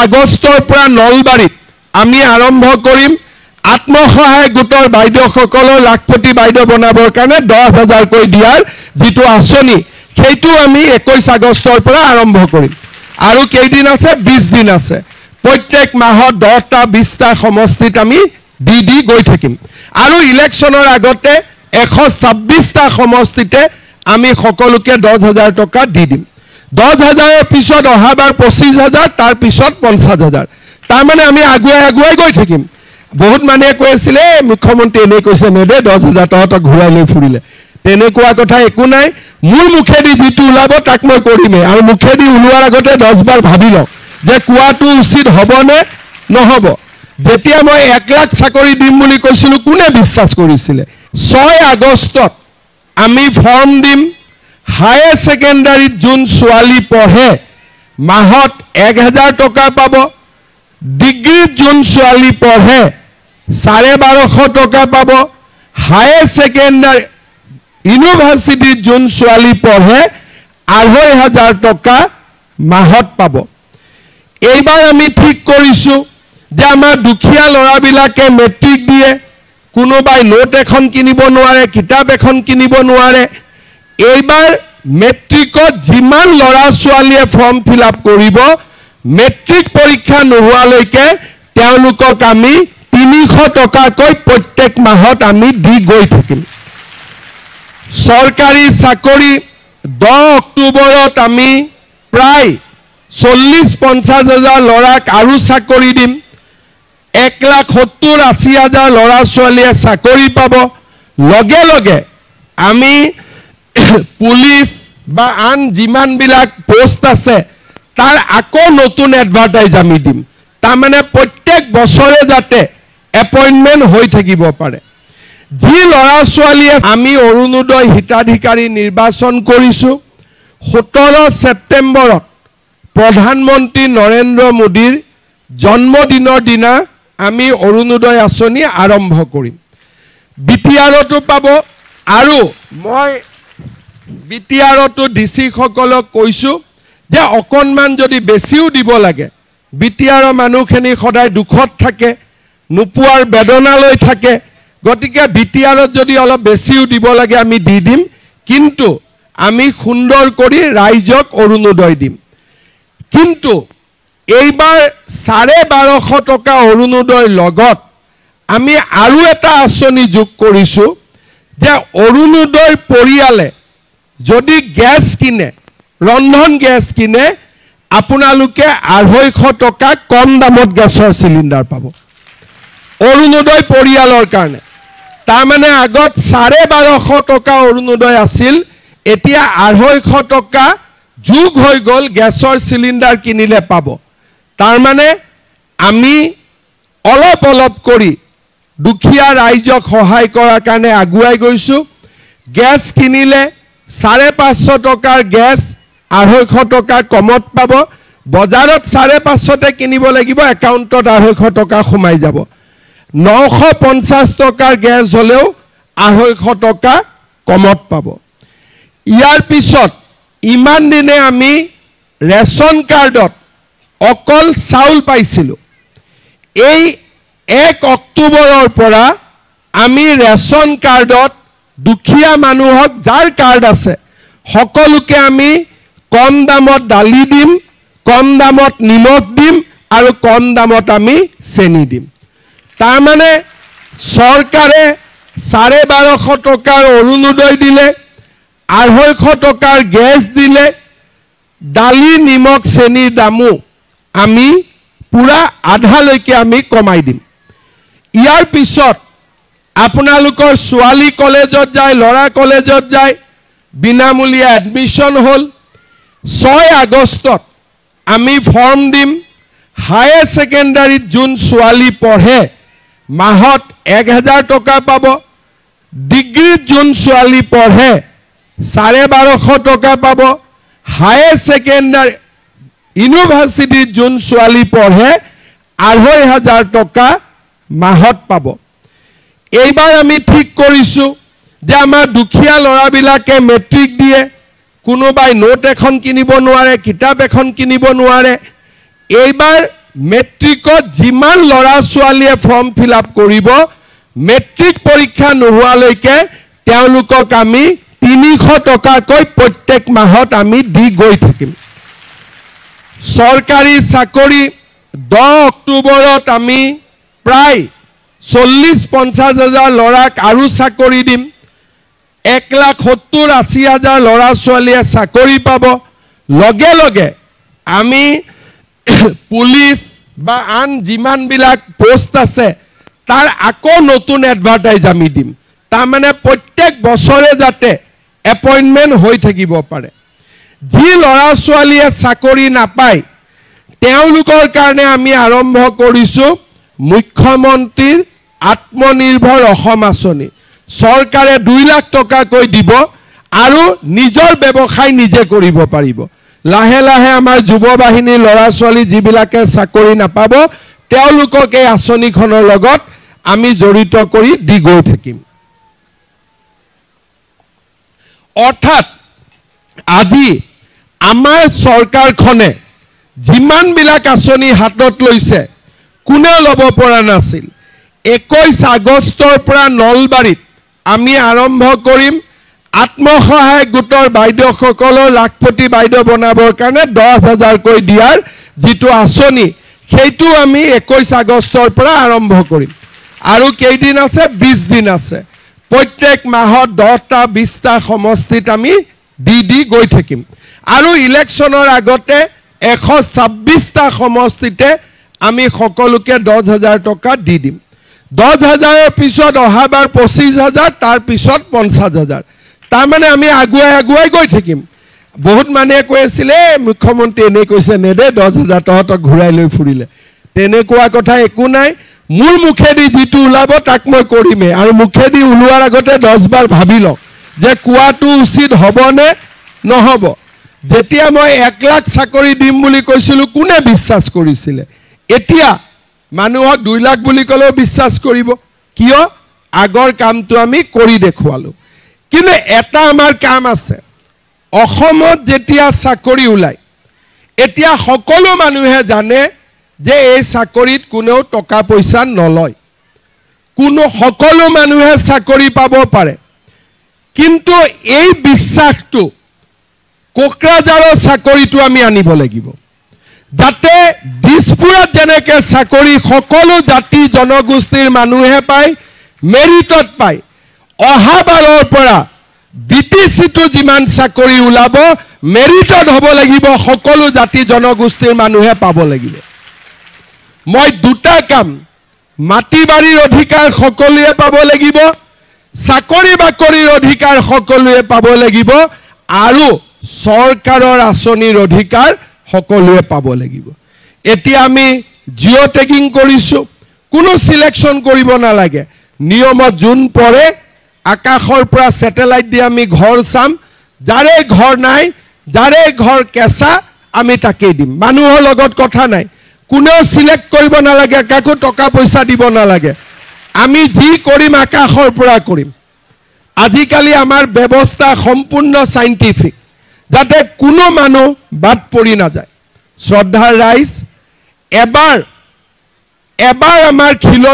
আগষ্টৰ পৰা নলবাৰীত আমি আৰম্ভ কৰিম আত্মসহায়ক গোটৰ বাইদেউসকলৰ লাখপতি বাইদেউ বনাবৰ কাৰণে 10,000কৈ দিয়াৰ যিটো আঁচনি সেইটো আমি 21 আগষ্টৰ পৰা আৰম্ভ কৰিম আৰু কেইদিন আছে 20 দিন আছে প্ৰত্যেক মাহত 10টা 20টা সমষ্টিত আমি দি গৈ থাকিম আৰু ইলেকশ্যনৰ আগতে 126টা সমষ্টিতে আমি সকলোকে 10,000 টকা দি দিম 10,000ৰ পিছত অহাবাৰ 25,000 তাৰ পিছত 50,000 তাৰ মানে আমি আগুৱাই গৈ থাকিম বহুত মানুহে কৈ আছিলে মুখ্যমন্ত্ৰী এনে কৈছে নেদে 10,000 টকা ঘূৰাই লৈ ফুৰিলে তেনেকুৱা কথা একো নাই মোৰ মুখেদি যিটো ওলাব তাক মই কৰিমেই আৰু মুখেদি ওলোৱাৰ আগতে 10 বাৰ ভাবি লওঁ যে কোৱাটো উচিত হ'বনে নহ'ব যেতিয়া মই 1 লাখ চাকৰি দিম বুলি কৈছিলোঁ কোনে বিশ্বাস কৰিছিলে 6 আগষ্টত আমি ফৰ্ম দিম হায়াৰ ছেকেণ্ডাৰীত যোন ছোৱালী পঢ়ে মাহত 1,000 টকা পাব ডিগ্ৰীত যোন ছোৱালী পঢ়ে 1250 টকা পাব হায়াৰ ছেকেণ্ডাৰী ইউনিভাৰ্চিটিত যোন ছোৱালী পঢ়ে 2,500 টকা মাহত পাব এইবাৰ আমি ঠিক কৰিছোঁ যে আমাৰ দুখীয়া ল'ৰাবিলাকে মেট্ৰিক দিয়ে কোনোবাই নোট এখন কিনিব নোৱাৰে কিতাপ এখন কিনিব নোৱাৰে এইবাৰ মেট্ৰিকত যিমান ল'ৰা ছোৱালীয়ে ফৰ্ম ফিল আপ কৰিব মেট্ৰিক পৰীক্ষা নোহোৱালৈকে তেওঁলোকক আমি 300 টকাকৈ প্ৰত্যেক মাহত আমি দি গৈ থাকিম চৰকাৰী চাকৰি 10 অক্টোবৰত আমি প্ৰায় 40-50 হাজাৰ ল'ৰাক আৰু চাকৰি দিম 1,70,80,000 ল'ৰা ছোৱালীয়ে চাকৰি পাব লগে লগে আমি পুলিচ বা আন যিমানবিলাক পোষ্ট আছে তাৰ আকৌ নতুন এডভাৰটাইজ আমি দিম তাৰমানে প্ৰত্যেক বছৰে যাতে এপইণ্টমেণ্ট হৈ থাকিব পাৰে যি ল'ৰা ছোৱালীয়ে আমি অৰুণোদয় হিতাধিকাৰী নিৰ্বাচন কৰিছোঁ 17 ছেপ্টেম্বৰত প্ৰধানমন্ত্ৰী নৰেন্দ্ৰ মোদীৰ জন্মদিনৰ দিনা আমি অৰুণোদয় আঁচনি আৰম্ভ কৰিম বিটিআৰটো পাব আৰু মই বিটিআৰটো ডিসি সকলক কৈছোঁ যে অকণমান যদি বেছিও দিব লাগে বিটিআৰৰ মানুহখিনি সদায় দুখত থাকে নোপোৱাৰ বেদনা লৈ থাকে গতিকে বিটিআৰত যদি অলপ বেছিও দিব লাগে আমি দি দিম কিন্তু আমি সুন্দৰ কৰি ৰাইজক অৰুণোদয় দিম কিন্তু এইবাৰ 1250 টকা অৰুণোদয়ৰ লগত আমি আৰু এটা আঁচনি যোগ কৰিছোঁ যে অৰুণোদয় পৰিয়ালে যদি গেছ কিনে ৰন্ধন গেছ কিনে আপোনালোকে 250 টকা কম দামত গেছৰ চিলিণ্ডাৰ পাব অৰুণোদয় পৰিয়ালৰ কাৰণে তাৰমানে আগত 1250 টকা অৰুণোদয় আছিল এতিয়া 250 টকা যোগ হৈ গ'ল গেছৰ চিলিণ্ডাৰ কিনিলে পাব তাৰমানে আমি অলপ কৰি দুখীয়া ৰাইজক সহায় কৰাৰ কাৰণে আগুৱাই গৈছোঁ গেছ কিনিলে 550 টকাৰ গেছ 250 টকা কমত পাব বজাৰত 550তে কিনিব লাগিব একাউণ্টত 250 টকা সোমাই যাব 950 টকাৰ গেছ হলেও 250 টকা কমত পাব ইয়াৰ পিছত ইমান দিনে আমি ৰেশন কাৰ্ডত অকল চাউল পাইছিলোঁ এই 1 অক্টোবৰৰ পৰা আমি ৰেশন কাৰ্ডত দুখীয়া মানুহক যাৰ কাৰ্ড আছে সকলোকে আমি কম দামত দালি দিম কম দামত নিমখ দিম আৰু কম দামত আমি চেনি দিম তাৰমানে চৰকাৰে 1250 টকাৰ অৰুণোদয় দিলে 250 টকাৰ গেছ দিলে দালি নিমখ চেনিৰ দামো আমি পুৰা আধালৈকে আমি কমাই দিম ইয়াৰ পিছত আপোনালোকৰ ছোৱালী কলেজত যায় ল'ৰা কলেজত যায় বিনামূলীয়া এডমিশন হল 6 আগষ্টত আমি ফৰ্ম দিম হায়াৰ ছেকেণ্ডাৰীত যোন ছোৱালী পঢ়ে মাহত 1,000 টকা পাব ডিগ্ৰীত যোন ছোৱালী পঢ়ে 1250 টকা পাব হায়াৰ ছেকেণ্ডাৰী ইউনিভাৰ্চিটিত যোন ছোৱালী পঢ়ে 2,500 টকা মাহত পাব এইবাৰ আমি ঠিক কৰিছোঁ যে আমাৰ দুখীয়া ল'ৰাবিলাকে মেট্ৰিক দিয়ে কোনোবাই নোট এখন কিনিব নোৱাৰে কিতাপ এখন কিনিব নোৱাৰে এইবাৰ মেট্ৰিকত যিমান ল'ৰা ছোৱালীয়ে ফৰ্ম ফিল আপ কৰিব মেট্ৰিক পৰীক্ষা নোহোৱালৈকে তেওঁলোকক আমি 300 টকাকৈ প্ৰত্যেক মাহত আমি দি গৈ থাকিম। চৰকাৰী চাকৰি 10 অক্টোবৰত আমি প্ৰায় 40-50 হাজাৰ ল'ৰাক আৰু চাকৰি দিম। 1,70,80,000 ল'ৰা ছোৱালীয়ে চাকৰি পাব। লগে লগে আমি পুলিচ বা আন যিমানবিলাক পোষ্ট আছে তাৰ আকৌ নতুন এডভাৰটাইজ আমি দিম। তাৰমানে প্ৰত্যেক বছৰে যাতে এপইণ্টমেণ্ট হৈ থাকিব পাৰে। যি ল'ৰা ছোৱালীয়ে চাকৰি নাপায় তেওঁলোকৰ কাৰণে আমি আৰম্ভ কৰিছোঁ মুখ্যমন্ত্ৰীৰ আত্মনিৰ্ভৰ অসম আঁচনি। চৰকাৰে 2 লাখ টকাকৈ দিব আৰু নিজৰ ব্যৱসায় নিজে কৰিব পাৰিব। লাহে লাহে আমাৰ যুৱ বাহিনীৰ ল'ৰা ছোৱালী যিবিলাকে চাকৰি নাপাব তেওঁলোকক এই আঁচনিখনৰ লগত আমি জড়িত কৰি দি গৈ থাকিম। অৰ্থাৎ আজি আমাৰ চৰকাৰখনে যিমানবিলাক আঁচনি হাতত লৈছে কোনেও ল'ব পৰা নাছিল। 21 আগষ্টৰ পৰা নলবাৰীত আমি আৰম্ভ কৰিম আত্মসহায়ক গোটৰ বাইদেউসকলৰ লাখপতি বাইদেউ বনাবৰ কাৰণে 10,000কৈ দিয়াৰ যিটো আঁচনি সেইটো আমি 21 আগষ্টৰ পৰা আৰম্ভ কৰিম। আৰু কেইদিন আছে? 20 দিন আছে। প্ৰত্যেক মাহত 10টা 20টা সমষ্টিত আমি দি গৈ থাকিম। আৰু ইলেকশ্যনৰ আগতে 126টা সমষ্টিতে আমি সকলোকে 10,000 টকা দি দিম। 10,000ৰ পিছত অহাবাৰ 25,000 তাৰ পিছত 50,000। তাৰমানে আমি আগুৱাই গৈ থাকিম। বহুত মানুহে কৈ আছিলে মুখ্যমন্ত্ৰী এনে কৈছে নেদে 10,000 তহঁতক ঘূৰাই লৈ ফুৰিলে। তেনেকুৱা কথা একো নাই। মোৰ মুখেদি যিটো ওলাব তাক মই কৰিমেই। আৰু মুখেদি ওলোৱাৰ আগতে 10 বাৰ ভাবি লওঁ যে কোৱাটো উচিত হ'বনে নহ'ব। যেতিয়া মই 1 লাখ চাকৰি দিম বুলি কৈছিলোঁ কোনে বিশ্বাস কৰিছিলে? এতিয়া মানুহক 2 লাখ বুলি ক'লেও বিশ্বাস কৰিব। কিয়? আগৰ কামটো আমি কৰি দেখুৱালোঁ। কিন্তু এটা আমাৰ কাম আছে। অসমত যেতিয়া চাকৰি ওলায় এতিয়া সকলো মানুহে জানে যে এই চাকৰিত কোনেও টকা পইচা নলয়। সকলো মানুহে চাকৰি পাব পাৰে। কিন্তু এই বিশ্বাসটো কোকৰাঝাৰৰ চাকৰিটো আমি আনিব লাগিব। যাতে দিছপুৰত যেনেকে চাকৰি সকলো জাতি জনগোষ্ঠীৰ মানুহে পায়, মেৰিটত পায়। অহাবাৰৰ পৰা বিটিচিটো যিমান চাকৰি ওলাব মেৰিটত হ'ব লাগিব, সকলো জাতি জনগোষ্ঠীৰ মানুহে পাব লাগিব। মই 2টা কাম, মাটি বাৰীৰ অধিকাৰ সকলোৱে পাব লাগিব, চাকৰি বাকৰিৰ অধিকাৰ সকলোৱে পাব লাগিব, আৰু চৰকাৰৰ আঁচনিৰ অধিকাৰ সকলোৱে পাব লাগিব। এতিয়া আমি জিঅ' টেগিং কৰিছোঁ। কোনো সিলেকশ্যন কৰিব নালাগে। নিয়মত যোন পৰে আকাশৰ পৰা ছেটেলাইট দি আমি ঘৰ চাম। যাৰে ঘৰ নাই, যাৰে ঘৰ কেঁচা আমি তাকেই দিম। মানুহৰ লগত কথা নাই। কোনেও সিলেক্ট কৰিব নালাগে, কাকো টকা পইচা দিব নালাগে। আমি যি কৰিম আকাশৰ পৰা কৰিম। আজিকালি আমাৰ ব্যৱস্থা সম্পূৰ্ণ সাইন্টিফিক, যাতে কোনো মানুহ বাদ পৰি নাযায়। শ্ৰদ্ধাৰ ৰাইজ, এবাৰ আমাৰ খিল